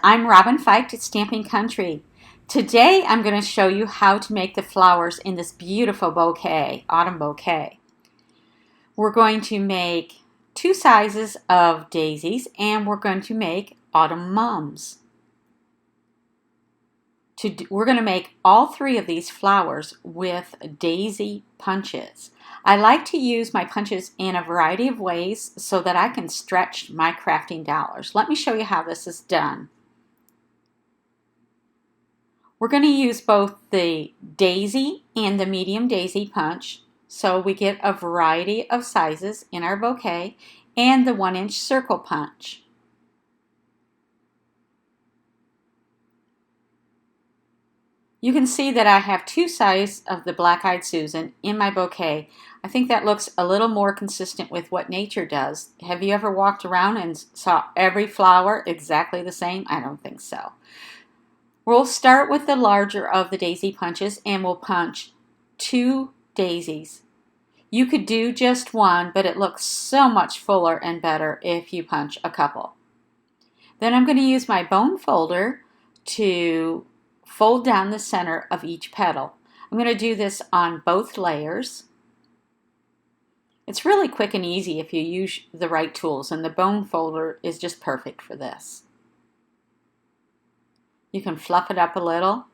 I'm Robin Feicht at Stampin' Country. Today I'm going to show you how to make the flowers in this beautiful bouquet, autumn bouquet. We're going to make two sizes of daisies and we're going to make autumn mums. We're going to make all three of these flowers with daisy punches. I like to use my punches in a variety of ways so that I can stretch my crafting dollars. Let me show you how this is done. We're going to use both the daisy and the medium daisy punch so we get a variety of sizes in our bouquet, and the 1-inch circle punch. You can see that I have two sizes of the Black-Eyed Susan in my bouquet. I think that looks a little more consistent with what nature does. Have you ever walked around and saw every flower exactly the same? I don't think so. We'll start with the larger of the daisy punches and we'll punch 2 daisies. You could do just one, but it looks so much fuller and better if you punch a couple. Then I'm going to use my bone folder to fold down the center of each petal. I'm going to do this on both layers. It's really quick and easy if you use the right tools, and the bone folder is just perfect for this. You can fluff it up a little,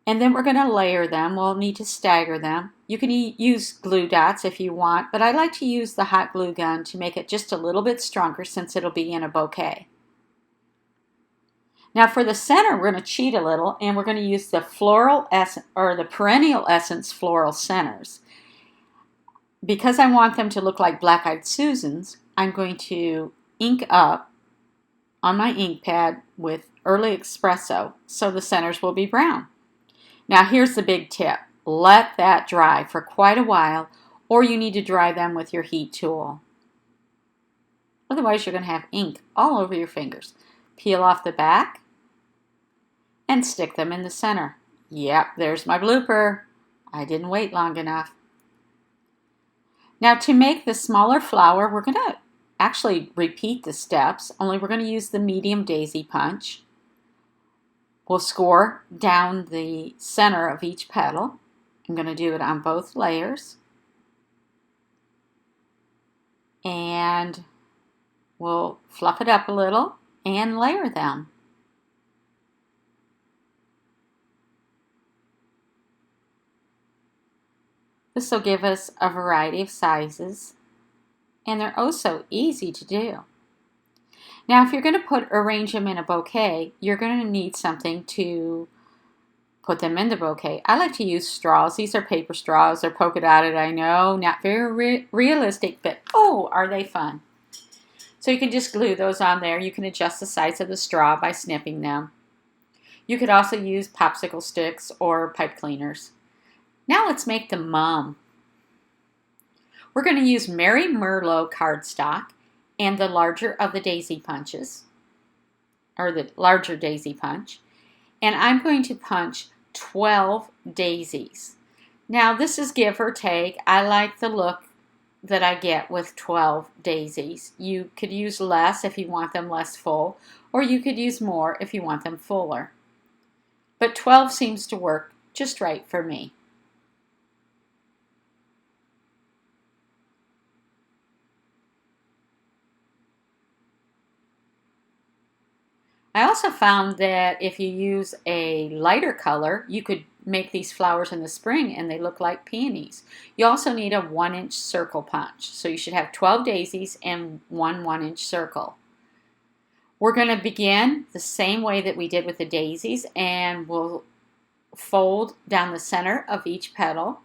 and then we're going to layer them. We'll need to stagger them. You can use glue dots if you want, but I like to use the hot glue gun to make it just a little bit stronger since it'll be in a bouquet. Now for the center, we're going to cheat a little, and we're going to use the floral essence or the perennial essence floral centers. Because I want them to look like Black-Eyed Susans, I'm going to ink up on my ink pad with Early Espresso so the centers will be brown. Now here's the big tip. Let that dry for quite a while, or you need to dry them with your heat tool. Otherwise you're going to have ink all over your fingers. Peel off the back and stick them in the center. Yep, there's my blooper. I didn't wait long enough. Now to make the smaller flower, we're going to actually repeat the steps, only we're going to use the medium daisy punch. We'll score down the center of each petal. I'm going to do it on both layers. And we'll fluff it up a little and layer them. This will give us a variety of sizes, and they're oh so easy to do. Now if you're going to arrange them in a bouquet, you're going to need something to put them in the bouquet. I like to use straws. These are paper straws. They're polka dotted, I know, not very realistic, but oh, are they fun. So you can just glue those on there. You can adjust the size of the straw by snipping them. You could also use popsicle sticks or pipe cleaners. Now let's make the mum. We're going to use Mary Merlot cardstock and the larger of the daisy punches, or the larger daisy punch, and I'm going to punch 12 daisies. Now this is give or take. I like the look that I get with 12 daisies. You could use less if you want them less full, or you could use more if you want them fuller. But 12 seems to work just right for me. I also found that if you use a lighter color, you could make these flowers in the spring and they look like peonies. You also need a 1-inch circle punch. So you should have 12 daisies and one 1-inch circle. We're going to begin the same way that we did with the daisies, and we'll fold down the center of each petal.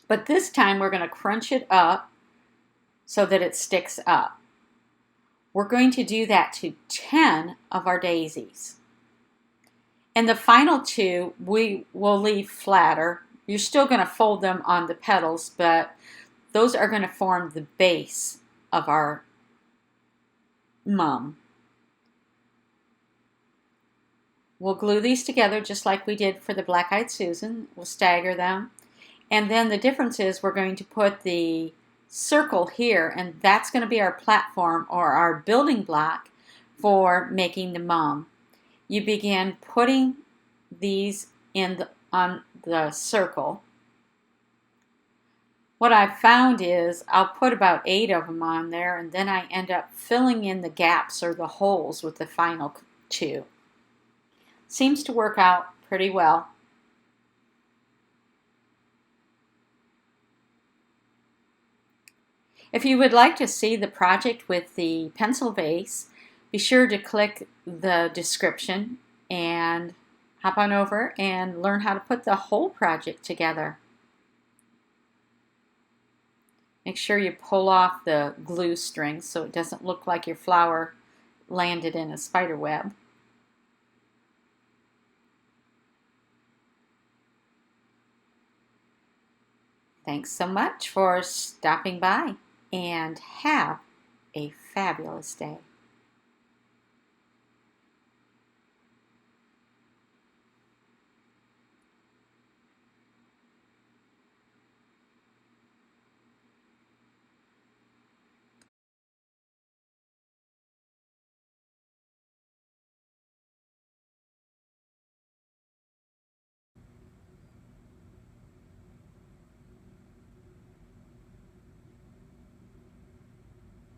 But this time we're going to crunch it up so that it sticks up. We're going to do that to 10 of our daisies. And the final 2 we will leave flatter. You're still going to fold them on the petals, but those are going to form the base of our mum. We'll glue these together just like we did for the Black-Eyed Susan. We'll stagger them. And then the difference is we're going to put the circle here, and that's going to be our platform or our building block for making the mum. You begin putting these on the circle. What I've found is I'll put about 8 of them on there, and then I end up filling in the gaps or the holes with the final 2. Seems to work out pretty well. If you would like to see the project with the pencil vase, be sure to click the description and hop on over and learn how to put the whole project together. Make sure you pull off the glue string so it doesn't look like your flower landed in a spider web. Thanks so much for stopping by, and have a fabulous day.